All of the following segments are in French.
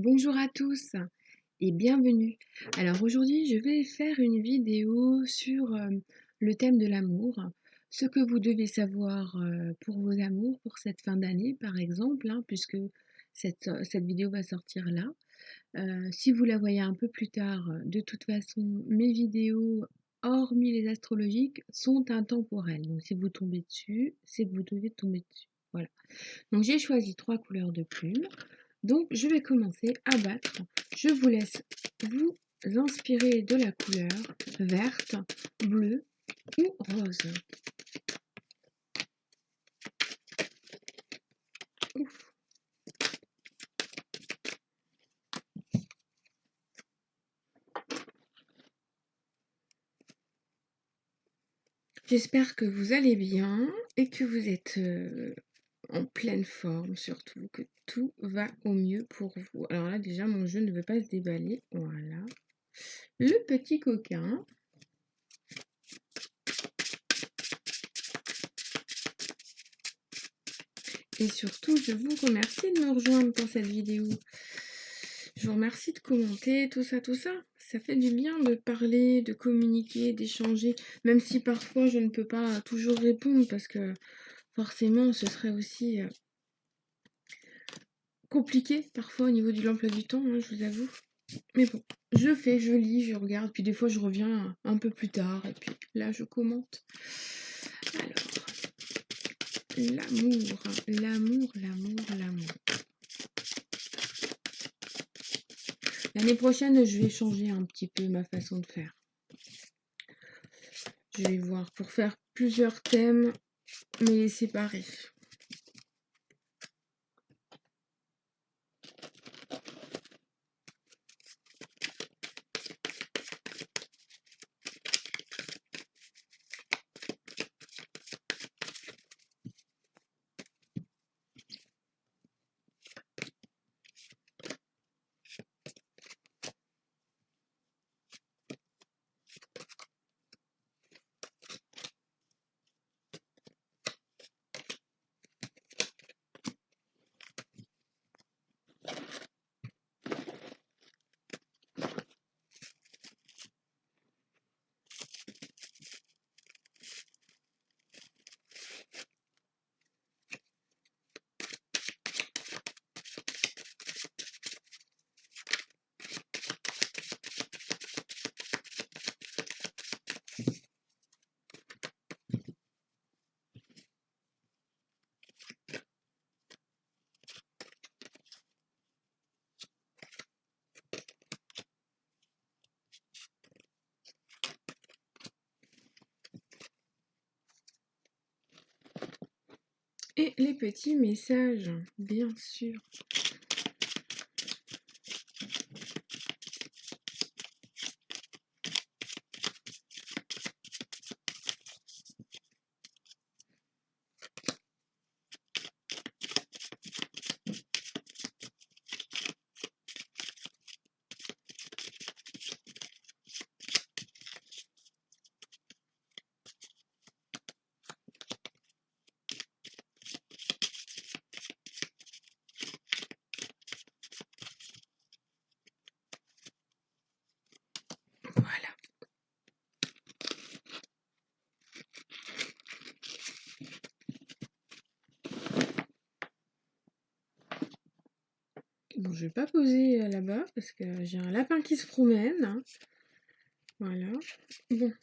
Bonjour à tous et bienvenue. Alors aujourd'hui, je vais faire une vidéo sur le thème de l'amour, ce que vous devez savoir pour vos amours pour cette fin d'année par exemple, hein, puisque cette vidéo va sortir là. Si vous la voyez un peu plus tard, de toute façon, mes vidéos, hormis les astrologiques, sont intemporelles. Donc si vous tombez dessus, c'est que vous devez tomber dessus. Voilà. Donc j'ai choisi 3 couleurs de plumes. Donc je vais commencer à battre. Je vous laisse vous inspirer de la couleur verte, bleue ou rose. Ouf. J'espère que vous allez bien et que vous êtes en pleine forme surtout, que tout va au mieux pour vous. Alors là déjà mon jeu ne veut pas se déballer. Voilà. Le petit coquin. Et surtout, je vous remercie de me rejoindre pour cette vidéo. Je vous remercie de commenter, tout ça, tout ça. Ça fait du bien de parler, de communiquer, d'échanger, même si parfois je ne peux pas toujours répondre parce que forcément ce serait aussi compliqué parfois au niveau de l'emploi du temps, hein, je vous avoue. Mais bon, je lis, je regarde, puis des fois je reviens un peu plus tard et puis là je commente. Alors, l'amour, l'amour, l'amour, l'amour. L'année prochaine, je vais changer un petit peu ma façon de faire. Je vais voir pour faire plusieurs thèmes, mais les séparer. Et les petits messages, bien sûr. Voilà. Bon, je vais pas poser là-bas parce que j'ai un lapin qui se promène, hein. Voilà. Bon.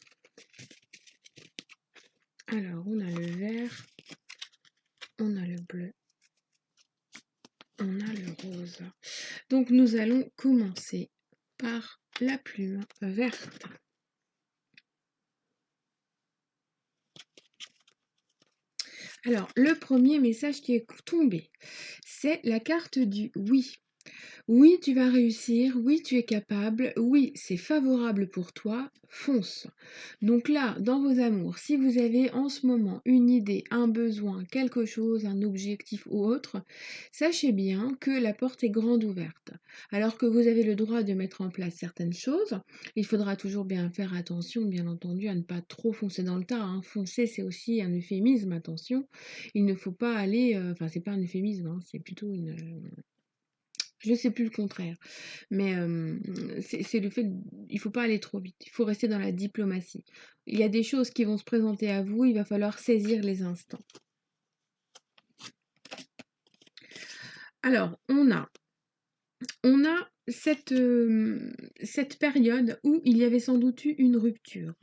Alors, on a le vert, on a le bleu, on a le rose. Donc, nous allons commencer par la plume verte. Alors, le premier message qui est tombé, c'est la carte du oui. Oui, tu vas réussir, oui, tu es capable, oui, c'est favorable pour toi, fonce. Donc là, dans vos amours, si vous avez en ce moment une idée, un besoin, quelque chose, un objectif ou autre, sachez bien que la porte est grande ouverte. Alors que vous avez le droit de mettre en place certaines choses, il faudra toujours bien faire attention, bien entendu, à ne pas trop foncer dans le tas, hein. Foncer, c'est aussi un euphémisme, attention. Il ne faut pas aller, enfin, c'est pas un euphémisme, hein, c'est plutôt une Je sais plus le contraire, mais c'est le fait il faut pas aller trop vite, il faut rester dans la diplomatie. Il y a des choses qui vont se présenter à vous, il va falloir saisir les instants. Alors, on a cette période où il y avait sans doute eu une rupture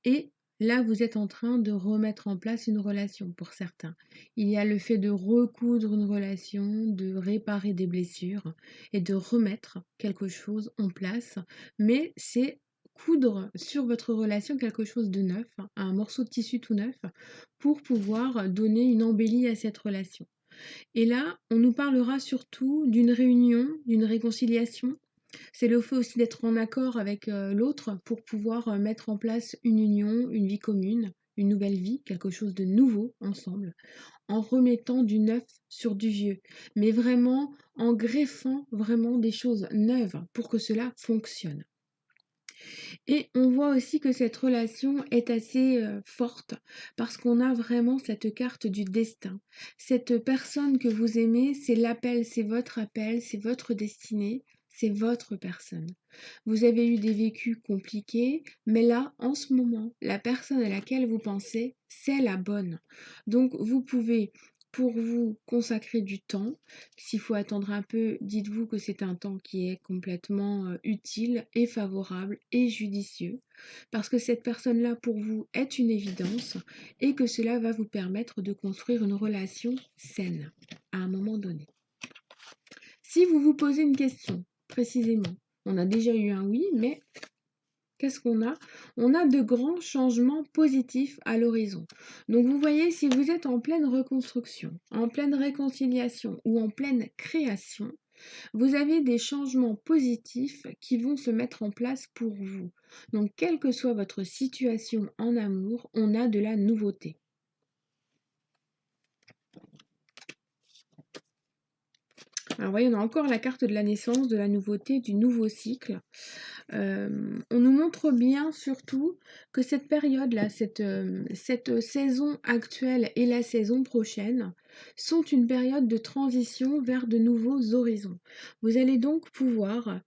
et là, vous êtes en train de remettre en place une relation pour certains. Il y a le fait de recoudre une relation, de réparer des blessures et de remettre quelque chose en place, mais c'est coudre sur votre relation quelque chose de neuf, un morceau de tissu tout neuf, pour pouvoir donner une embellie à cette relation. Et là, on nous parlera surtout d'une réunion, d'une réconciliation. C'est le fait aussi d'être en accord avec l'autre pour pouvoir mettre en place une union, une vie commune, une nouvelle vie, quelque chose de nouveau ensemble, en remettant du neuf sur du vieux, mais vraiment en greffant vraiment des choses neuves pour que cela fonctionne. Et on voit aussi que cette relation est assez forte parce qu'on a vraiment cette carte du destin. Cette personne que vous aimez, c'est l'appel, c'est votre appel, c'est votre destinée, c'est votre personne. Vous avez eu des vécus compliqués, mais là, en ce moment, la personne à laquelle vous pensez, c'est la bonne. Donc, vous pouvez, pour vous, consacrer du temps. S'il faut attendre un peu, dites-vous que c'est un temps qui est complètement utile et favorable et judicieux, parce que cette personne-là, pour vous, est une évidence et que cela va vous permettre de construire une relation saine à un moment donné. Si vous vous posez une question, précisément, on a déjà eu un oui, mais qu'est-ce qu'on a? On a de grands changements positifs à l'horizon. Donc vous voyez, si vous êtes en pleine reconstruction, en pleine réconciliation ou en pleine création, vous avez des changements positifs qui vont se mettre en place pour vous. Donc quelle que soit votre situation en amour, on a de la nouveauté. Alors voyez, on a encore la carte de la naissance, de la nouveauté, du nouveau cycle. On nous montre bien surtout que cette période-là, cette saison actuelle et la saison prochaine sont une période de transition vers de nouveaux horizons. Vous allez donc pouvoir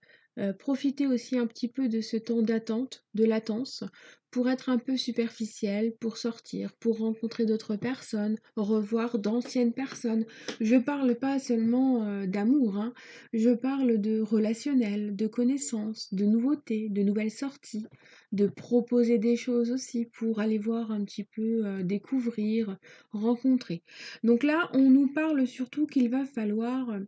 profiter aussi un petit peu de ce temps d'attente, de latence, pour être un peu superficiel, pour sortir, pour rencontrer d'autres personnes, revoir d'anciennes personnes. Je parle pas seulement d'amour, hein. Je parle de relationnel, de connaissances, de nouveautés, de nouvelles sorties, de proposer des choses aussi pour aller voir un petit peu, découvrir, rencontrer. Donc là, on nous parle surtout qu'il va falloir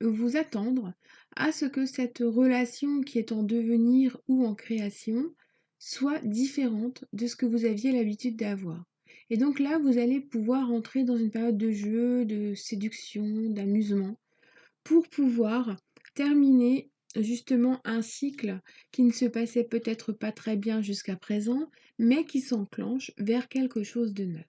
vous attendre à ce que cette relation qui est en devenir ou en création soit différente de ce que vous aviez l'habitude d'avoir. Et donc là, vous allez pouvoir entrer dans une période de jeu, de séduction, d'amusement pour pouvoir terminer justement un cycle qui ne se passait peut-être pas très bien jusqu'à présent, mais qui s'enclenche vers quelque chose de neuf.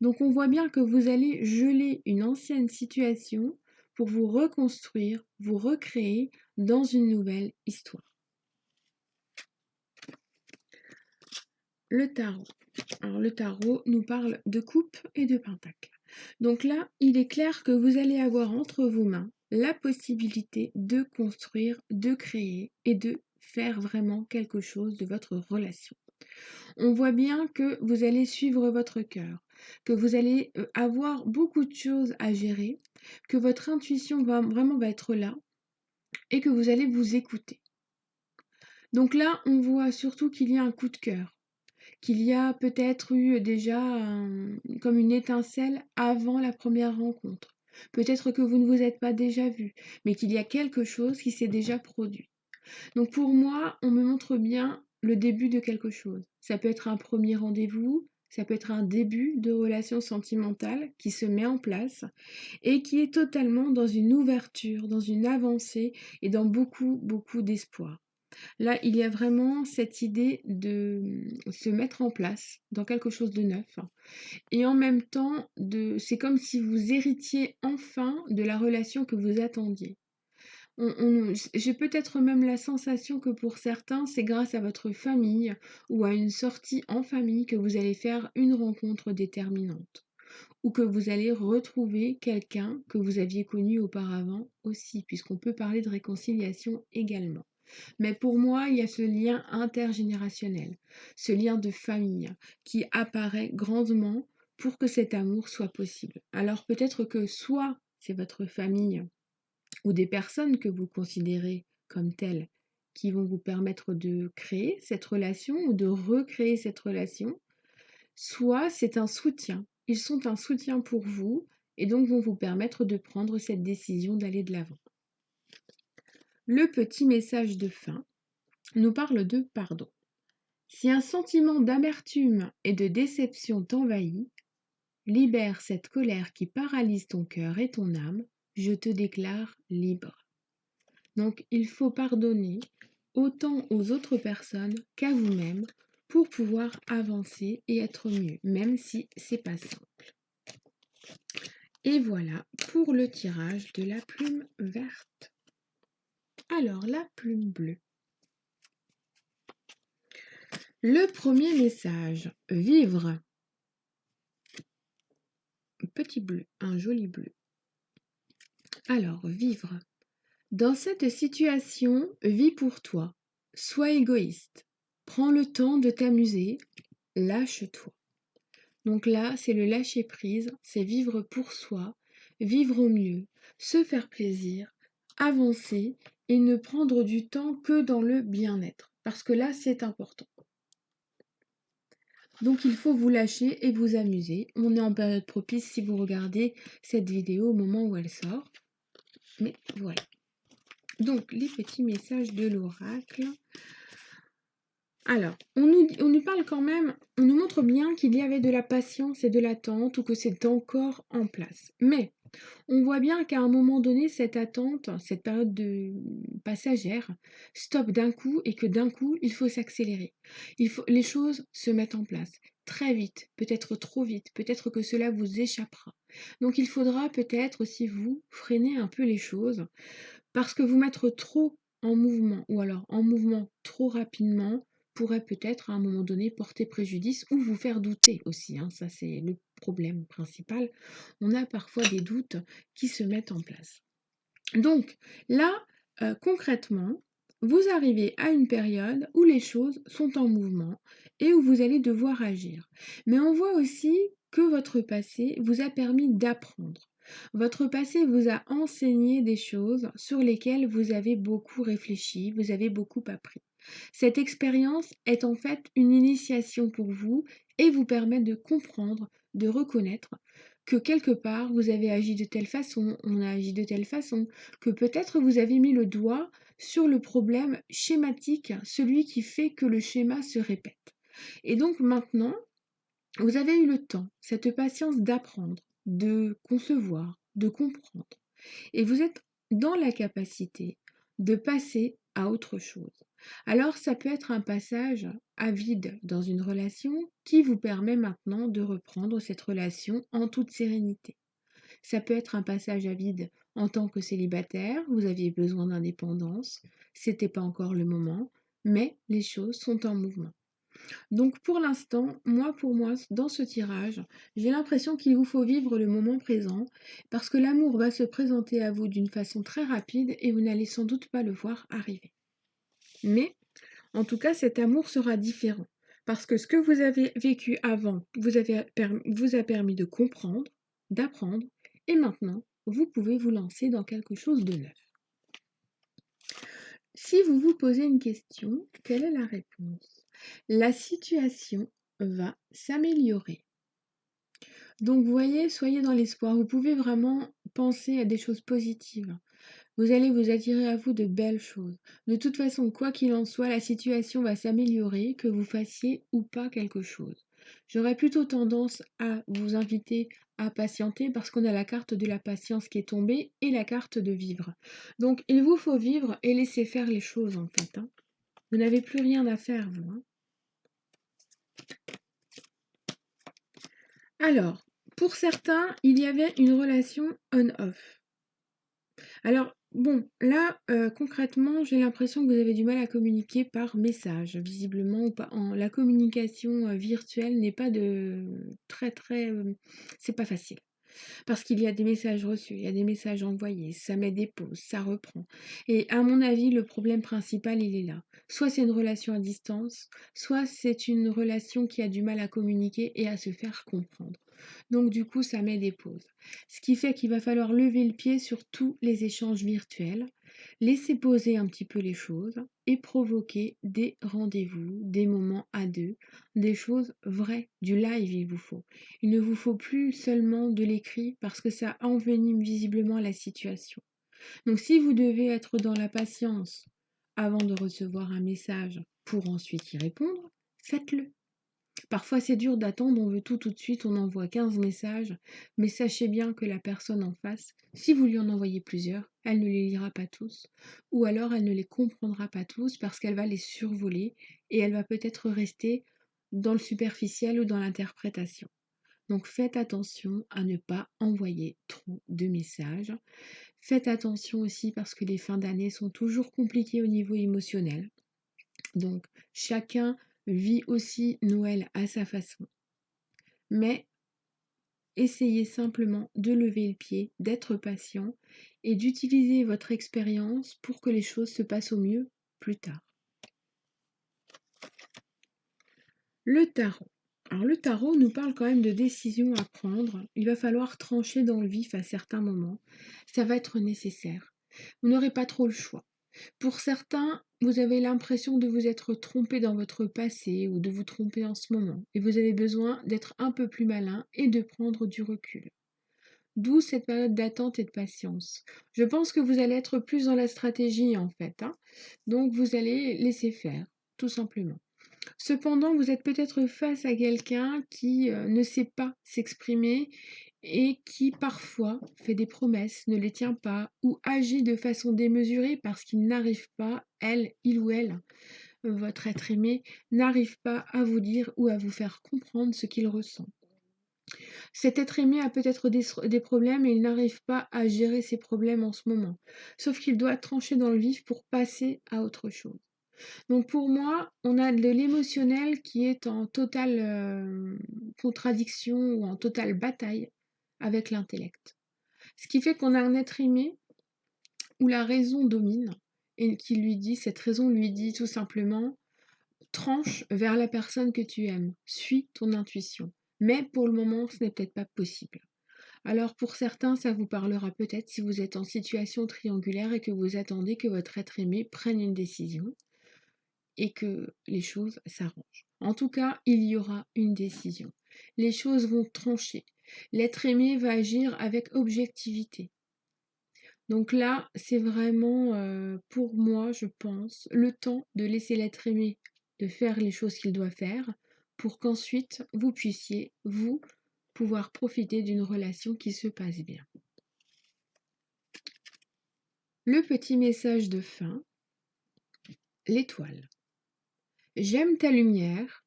Donc on voit bien que vous allez geler une ancienne situation pour vous reconstruire, vous recréer dans une nouvelle histoire. Le tarot. Alors le tarot nous parle de coupe et de pentacle. Donc là, il est clair que vous allez avoir entre vos mains la possibilité de construire, de créer et de faire vraiment quelque chose de votre relation. On voit bien que vous allez suivre votre cœur, que vous allez avoir beaucoup de choses à gérer, que votre intuition va être là et que vous allez vous écouter. Donc là, on voit surtout qu'il y a un coup de cœur, qu'il y a peut-être eu déjà comme une étincelle avant la première rencontre. Peut-être que vous ne vous êtes pas déjà vu, mais qu'il y a quelque chose qui s'est déjà produit. Donc pour moi, on me montre bien le début de quelque chose. Ça peut être un premier rendez-vous, ça peut être un début de relation sentimentale qui se met en place et qui est totalement dans une ouverture, dans une avancée et dans beaucoup, beaucoup d'espoir. Là, il y a vraiment cette idée de se mettre en place dans quelque chose de neuf et en même temps, c'est comme si vous héritiez enfin de la relation que vous attendiez. J'ai peut-être même la sensation que pour certains, c'est grâce à votre famille ou à une sortie en famille que vous allez faire une rencontre déterminante. ou que vous allez retrouver quelqu'un que vous aviez connu auparavant aussi, puisqu'on peut parler de réconciliation également. Mais pour moi, il y a ce lien intergénérationnel, ce lien de famille qui apparaît grandement pour que cet amour soit possible. Alors peut-être que soit c'est votre famille ou des personnes que vous considérez comme telles qui vont vous permettre de créer cette relation ou de recréer cette relation, soit c'est un soutien. Ils sont un soutien pour vous et donc vont vous permettre de prendre cette décision d'aller de l'avant. Le petit message de fin nous parle de pardon. Si un sentiment d'amertume et de déception t'envahit, libère cette colère qui paralyse ton cœur et ton âme, je te déclare libre. Donc il faut pardonner autant aux autres personnes qu'à vous-même pour pouvoir avancer et être mieux, même si c'est pas simple. Et voilà pour le tirage de la plume verte. Alors la plume bleue. Le premier message, vivre. Petit bleu, un joli bleu. Alors, vivre. Dans cette situation, vis pour toi. Sois égoïste. Prends le temps de t'amuser. Lâche-toi. Donc là, c'est le lâcher prise, c'est vivre pour soi, vivre au mieux, se faire plaisir, avancer et ne prendre du temps que dans le bien-être. Parce que là, c'est important. Donc il faut vous lâcher et vous amuser. On est en période propice si vous regardez cette vidéo au moment où elle sort. Mais voilà. Donc les petits messages de l'oracle. Alors, on nous parle quand même, on nous montre bien qu'il y avait de la patience et de l'attente ou que c'est encore en place. Mais on voit bien qu'à un moment donné, cette attente, cette période de passagère, stoppe d'un coup et que d'un coup, il faut s'accélérer. Les choses se mettent en place très vite, peut-être trop vite, peut-être que cela vous échappera. Donc il faudra peut-être aussi vous freiner un peu les choses parce que vous mettre trop en mouvement ou alors en mouvement trop rapidement pourrait peut-être à un moment donné porter préjudice ou vous faire douter aussi, hein. Ça c'est le problème principal. On a parfois des doutes qui se mettent en place. Donc là, concrètement, vous arrivez à une période où les choses sont en mouvement et où vous allez devoir agir. Mais on voit aussi que votre passé vous a permis d'apprendre. Votre passé vous a enseigné des choses sur lesquelles vous avez beaucoup réfléchi, vous avez beaucoup appris. Cette expérience est en fait une initiation pour vous et vous permet de comprendre, de reconnaître que quelque part vous avez agi de telle façon, on a agi de telle façon, que peut-être vous avez mis le doigt sur le problème schématique, celui qui fait que le schéma se répète. Et donc maintenant, vous avez eu le temps, cette patience d'apprendre, de concevoir, de comprendre. Et vous êtes dans la capacité de passer à autre chose. Alors ça peut être un passage à vide dans une relation qui vous permet maintenant de reprendre cette relation en toute sérénité. Ça peut être un passage à vide en tant que célibataire, vous aviez besoin d'indépendance, c'était pas encore le moment, mais les choses sont en mouvement. Donc pour l'instant, pour moi, dans ce tirage, j'ai l'impression qu'il vous faut vivre le moment présent parce que l'amour va se présenter à vous d'une façon très rapide et vous n'allez sans doute pas le voir arriver. Mais en tout cas, cet amour sera différent parce que ce que vous avez vécu avant vous a permis de comprendre, d'apprendre et maintenant, vous pouvez vous lancer dans quelque chose de neuf. Si vous vous posez une question, quelle est la réponse? La situation va s'améliorer. Donc vous voyez, soyez dans l'espoir. Vous pouvez vraiment penser à des choses positives. Vous allez vous attirer à vous de belles choses. De toute façon, quoi qu'il en soit, la situation va s'améliorer, que vous fassiez ou pas quelque chose. J'aurais plutôt tendance à vous inviter à patienter parce qu'on a la carte de la patience qui est tombée et la carte de vivre. Donc il vous faut vivre et laisser faire les choses en fait, hein. Vous n'avez plus rien à faire, vous, hein. Alors, pour certains, il y avait une relation on-off. Alors, Bon, là, concrètement, j'ai l'impression que vous avez du mal à communiquer par message, visiblement ou pas en la communication, virtuelle n'est pas de très, très, c'est pas facile. Parce qu'il y a des messages reçus, il y a des messages envoyés, ça met des pauses, ça reprend. Et à mon avis, le problème principal, il est là. Soit c'est une relation à distance, soit c'est une relation qui a du mal à communiquer et à se faire comprendre. Donc du coup, ça met des pauses. Ce qui fait qu'il va falloir lever le pied sur tous les échanges virtuels, laisser poser un petit peu les choses et provoquer des rendez-vous, des moments à deux, des choses vraies, du live il vous faut. Il ne vous faut plus seulement de l'écrit parce que ça envenime visiblement la situation. Donc si vous devez être dans la patience avant de recevoir un message pour ensuite y répondre, faites-le. Parfois c'est dur d'attendre, on veut tout tout de suite, on envoie 15 messages, mais sachez bien que la personne en face, si vous lui en envoyez plusieurs, elle ne les lira pas tous, ou alors elle ne les comprendra pas tous parce qu'elle va les survoler et elle va peut-être rester dans le superficiel ou dans l'interprétation. Donc faites attention à ne pas envoyer trop de messages. Faites attention aussi parce que les fins d'année sont toujours compliquées au niveau émotionnel. Donc chacun vit aussi Noël à sa façon. Mais essayez simplement de lever le pied, d'être patient et d'utiliser votre expérience pour que les choses se passent au mieux plus tard. Le tarot. Alors le tarot nous parle quand même de décisions à prendre. Il va falloir trancher dans le vif à certains moments. Ça va être nécessaire. Vous n'aurez pas trop le choix. Pour certains, vous avez l'impression de vous être trompé dans votre passé ou de vous tromper en ce moment. Et vous avez besoin d'être un peu plus malin et de prendre du recul. D'où cette période d'attente et de patience. Je pense que vous allez être plus dans la stratégie en fait, hein. Donc vous allez laisser faire, tout simplement. Cependant, vous êtes peut-être face à quelqu'un qui ne sait pas s'exprimer et qui parfois fait des promesses, ne les tient pas ou agit de façon démesurée parce qu'il n'arrive pas, il ou elle, votre être aimé, n'arrive pas à vous dire ou à vous faire comprendre ce qu'il ressent. Cet être aimé a peut-être des problèmes et il n'arrive pas à gérer ses problèmes en ce moment. Sauf qu'il doit trancher dans le vif pour passer à autre chose. Donc pour moi, on a de l'émotionnel qui est en totale contradiction ou en totale bataille avec l'intellect. Ce qui fait qu'on a un être aimé où la raison domine et qui lui dit, cette raison lui dit tout simplement, tranche vers la personne que tu aimes, suis ton intuition. Mais pour le moment, ce n'est peut-être pas possible. Alors pour certains, ça vous parlera peut-être si vous êtes en situation triangulaire et que vous attendez que votre être aimé prenne une décision et que les choses s'arrangent. En tout cas, il y aura une décision. Les choses vont trancher. L'être aimé va agir avec objectivité. Donc là, c'est vraiment, pour moi, je pense, le temps de laisser l'être aimé de faire les choses qu'il doit faire pour qu'ensuite vous puissiez, vous, pouvoir profiter d'une relation qui se passe bien. Le petit message de fin, l'étoile. J'aime ta lumière,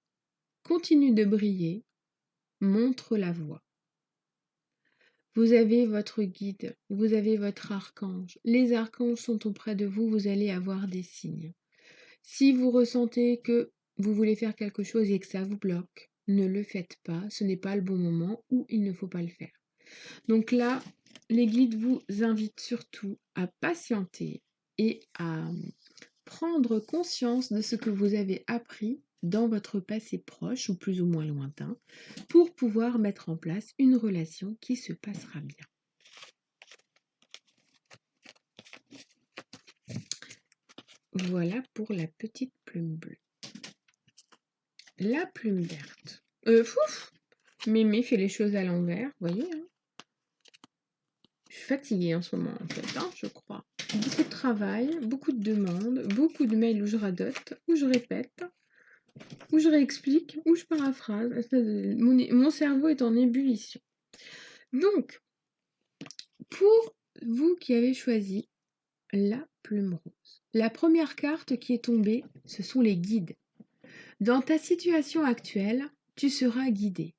continue de briller, montre la voie. Vous avez votre guide, vous avez votre archange. Les archanges sont auprès de vous, vous allez avoir des signes. Si vous ressentez que vous voulez faire quelque chose et que ça vous bloque, ne le faites pas, ce n'est pas le bon moment ou il ne faut pas le faire. Donc là, les guides vous invitent surtout à patienter et à prendre conscience de ce que vous avez appris dans votre passé proche ou plus ou moins lointain pour pouvoir mettre en place une relation qui se passera bien. Voilà pour la petite plume bleue. La plume verte. Mémé fait les choses à l'envers, vous voyez, hein. Je suis fatiguée en ce moment, en fait, hein, je crois. Beaucoup de travail, beaucoup de demandes, beaucoup de mails où je radote, où je répète, où je réexplique, où je paraphrase. Mon cerveau est en ébullition. Donc, pour vous qui avez choisi la plume rose, la première carte qui est tombée, ce sont les guides. Dans ta situation actuelle, tu seras guidé.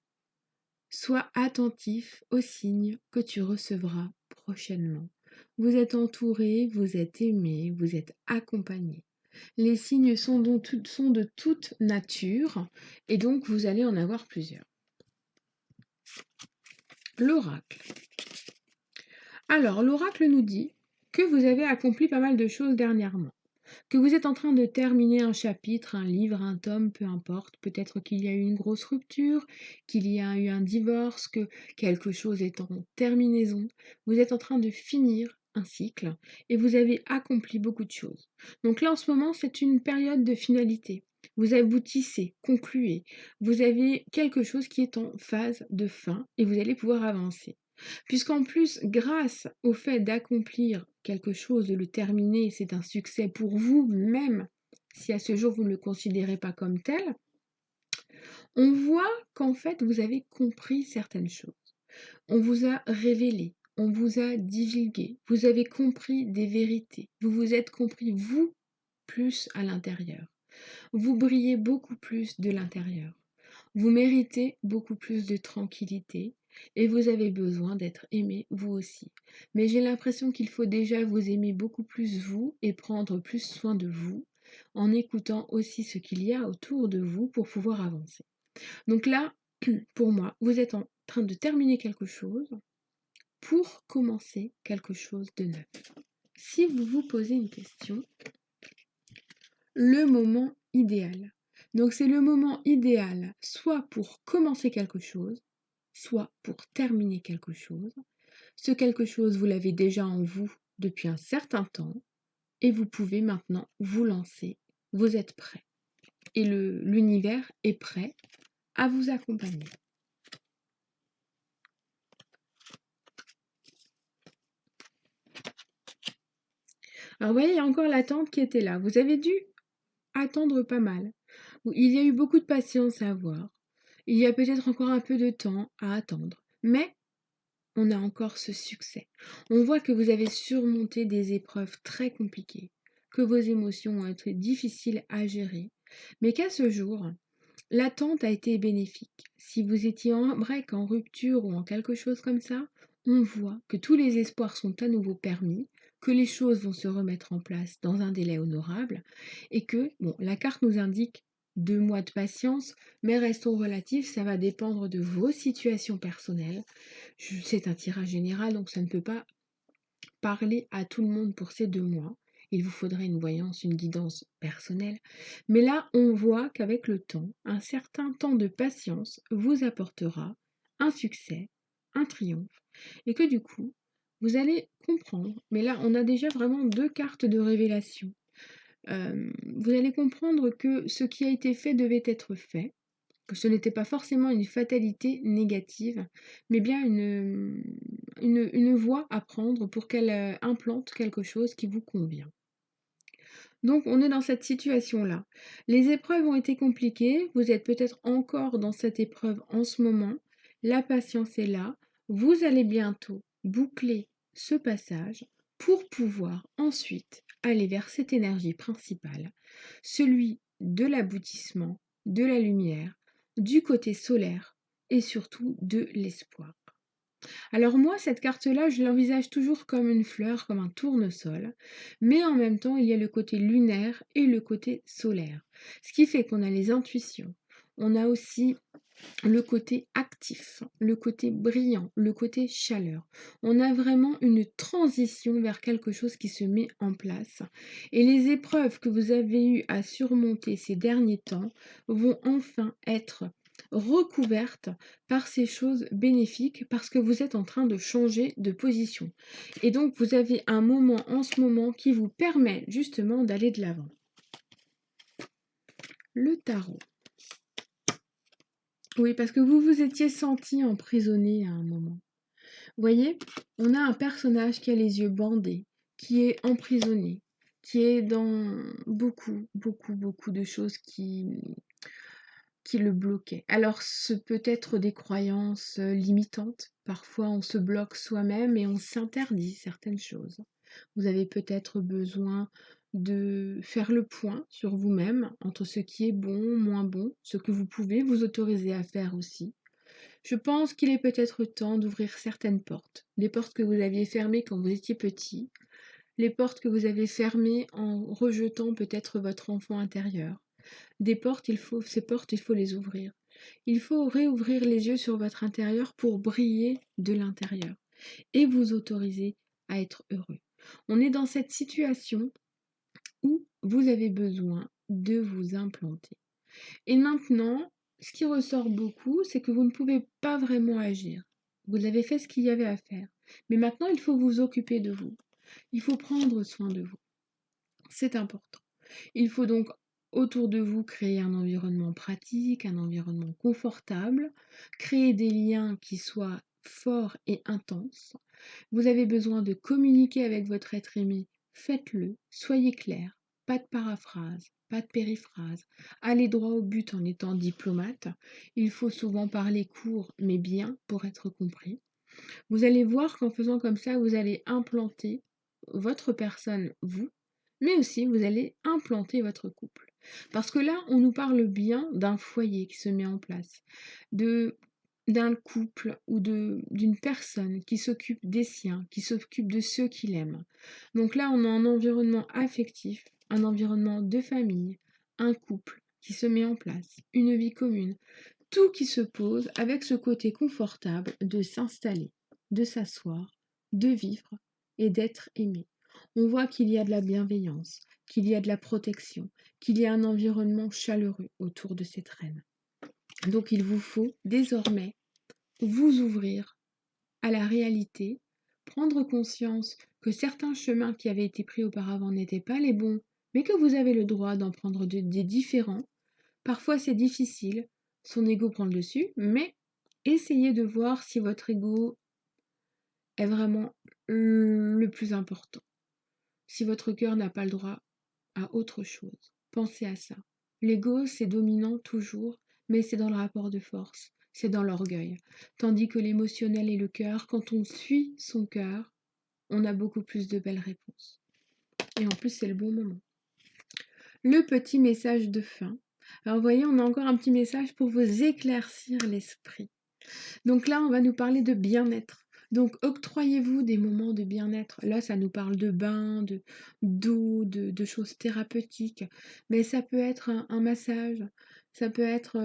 Sois attentif aux signes que tu recevras prochainement. Vous êtes entouré, vous êtes aimé, vous êtes accompagné. Les signes sont de toute nature et donc vous allez en avoir plusieurs. L'oracle. Alors, l'oracle nous dit que vous avez accompli pas mal de choses dernièrement, que vous êtes en train de terminer un chapitre, un livre, un tome, peu importe. Peut-être qu'il y a eu une grosse rupture, qu'il y a eu un divorce, que quelque chose est en terminaison. Vous êtes en train de finir un cycle et vous avez accompli beaucoup de choses. Donc là, en ce moment, c'est une période de finalité. Vous aboutissez, concluez. Vous avez quelque chose qui est en phase de fin et vous allez pouvoir avancer. Puisqu'en plus, grâce au fait d'accomplir quelque chose, de le terminer, c'est un succès pour vous, même si à ce jour vous ne le considérez pas comme tel, on voit qu'en fait vous avez compris certaines choses. On vous a révélé, on vous a divulgué, vous avez compris des vérités, vous vous êtes compris vous plus à l'intérieur. Vous brillez beaucoup plus de l'intérieur. Vous méritez beaucoup plus de tranquillité et vous avez besoin d'être aimé vous aussi. Mais j'ai l'impression qu'il faut déjà vous aimer beaucoup plus vous et prendre plus soin de vous en écoutant aussi ce qu'il y a autour de vous pour pouvoir avancer. Donc là, pour moi, vous êtes en train de terminer quelque chose pour commencer quelque chose de neuf. Si vous vous posez une question, le moment idéal. Donc c'est le moment idéal soit pour commencer quelque chose, soit pour terminer quelque chose. Ce quelque chose, vous l'avez déjà en vous depuis un certain temps et vous pouvez maintenant vous lancer. Vous êtes prêt. Et l'univers est prêt à vous accompagner. Alors vous voyez, il y a encore l'attente qui était là. Vous avez dû attendre pas mal. Il y a eu beaucoup de patience à avoir. Il y a peut-être encore un peu de temps à attendre. Mais on a encore ce succès. On voit que vous avez surmonté des épreuves très compliquées, que vos émotions ont été difficiles à gérer, mais qu'à ce jour, l'attente a été bénéfique. Si vous étiez en break, en rupture ou en quelque chose comme ça, on voit que tous les espoirs sont à nouveau permis, que les choses vont se remettre en place dans un délai honorable et que, bon, la carte nous indique 2 mois de patience, mais restons relatifs, ça va dépendre de vos situations personnelles. C'est un tirage général, donc ça ne peut pas parler à tout le monde pour ces 2 mois. Il vous faudrait une voyance, une guidance personnelle. Mais là, on voit qu'avec le temps, un certain temps de patience vous apportera un succès, un triomphe, et que du coup, vous allez comprendre. Mais là, on a déjà vraiment 2 cartes de révélation. Vous allez comprendre que ce qui a été fait devait être fait, que ce n'était pas forcément une fatalité négative, mais bien une voie à prendre pour qu'elle implante quelque chose qui vous convient. Donc on est dans cette situation-là. Les épreuves ont été compliquées, vous êtes peut-être encore dans cette épreuve en ce moment, la patience est là, vous allez bientôt boucler ce passage pour pouvoir ensuite aller vers cette énergie principale, celui de l'aboutissement, de la lumière, du côté solaire et surtout de l'espoir. Alors moi, cette carte-là, je l'envisage toujours comme une fleur, comme un tournesol, mais en même temps, il y a le côté lunaire et le côté solaire. Ce qui fait qu'on a les intuitions, on a aussi le côté actif, le côté brillant, le côté chaleur. On a vraiment une transition vers quelque chose qui se met en place. Et les épreuves que vous avez eues à surmonter ces derniers temps vont enfin être recouvertes par ces choses bénéfiques parce que vous êtes en train de changer de position. Et donc vous avez un moment en ce moment qui vous permet justement d'aller de l'avant. Le tarot. Oui, parce que vous vous étiez senti emprisonné à un moment. Vous voyez, on a un personnage qui a les yeux bandés, qui est emprisonné, qui est dans beaucoup de choses qui le bloquaient. Alors, ce peut être des croyances limitantes. Parfois, on se bloque soi-même et on s'interdit certaines choses. Vous avez peut-être besoin de faire le point sur vous-même entre ce qui est bon, moins bon, ce que vous pouvez vous autoriser à faire aussi. Je pense qu'il est peut-être temps d'ouvrir certaines portes. Des portes que vous aviez fermées quand vous étiez petit, les portes que vous avez fermées en rejetant peut-être votre enfant intérieur. Ces portes, il faut les ouvrir. Il faut réouvrir les yeux sur votre intérieur pour briller de l'intérieur et vous autoriser à être heureux. On est dans cette situation où vous avez besoin de vous implanter. Et maintenant, ce qui ressort beaucoup, c'est que vous ne pouvez pas vraiment agir. Vous avez fait ce qu'il y avait à faire. Mais maintenant, il faut vous occuper de vous. Il faut prendre soin de vous. C'est important. Il faut donc autour de vous créer un environnement pratique, un environnement confortable, créer des liens qui soient forts et intenses. Vous avez besoin de communiquer avec votre être aimé, faites-le, soyez clair, pas de paraphrase, pas de périphrase, allez droit au but en étant diplomate. Il faut souvent parler court mais bien pour être compris. Vous allez voir qu'en faisant comme ça, vous allez implanter votre personne, vous, mais aussi vous allez implanter votre couple. Parce que là, on nous parle bien d'un foyer qui se met en place, de d'un couple ou d'une personne qui s'occupe des siens, qui s'occupe de ceux qu'il aime. Donc là, on a un environnement affectif, un environnement de famille, un couple qui se met en place, une vie commune, tout qui se pose avec ce côté confortable de s'installer, de s'asseoir, de vivre et d'être aimé. On voit qu'il y a de la bienveillance, qu'il y a de la protection, qu'il y a un environnement chaleureux autour de cette reine. Donc il vous faut désormais vous ouvrir à la réalité, prendre conscience que certains chemins qui avaient été pris auparavant n'étaient pas les bons, mais que vous avez le droit d'en prendre des différents. Parfois c'est difficile, son ego prend le dessus, mais essayez de voir si votre ego est vraiment le plus important. Si votre cœur n'a pas le droit à autre chose, pensez à ça. L'ego, c'est dominant toujours, mais c'est dans le rapport de force, c'est dans l'orgueil. Tandis que l'émotionnel et le cœur, quand on suit son cœur, on a beaucoup plus de belles réponses. Et en plus, c'est le bon moment. Le petit message de fin. Alors, vous voyez, on a encore un petit message pour vous éclaircir l'esprit. Donc là, on va nous parler de bien-être. Donc, octroyez-vous des moments de bien-être. Là, ça nous parle de bain, d'eau, de choses thérapeutiques. Mais ça peut être un massage, ça peut être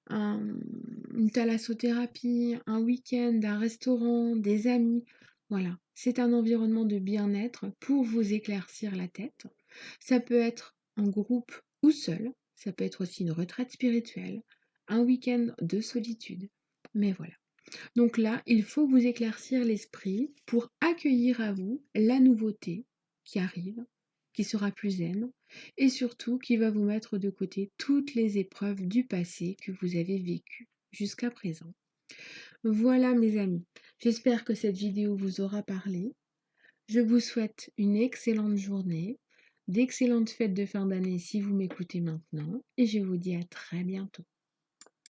une thalassothérapie, un week-end, un restaurant, des amis. Voilà, c'est un environnement de bien-être pour vous éclaircir la tête. Ça peut être en groupe ou seul. Ça peut être aussi une retraite spirituelle, un week-end de solitude. Mais voilà. Donc là, il faut vous éclaircir l'esprit pour accueillir à vous la nouveauté qui arrive, qui sera plus zen, et surtout qui va vous mettre de côté toutes les épreuves du passé que vous avez vécues jusqu'à présent. Voilà mes amis, j'espère que cette vidéo vous aura parlé. Je vous souhaite une excellente journée, d'excellentes fêtes de fin d'année si vous m'écoutez maintenant, et je vous dis à très bientôt.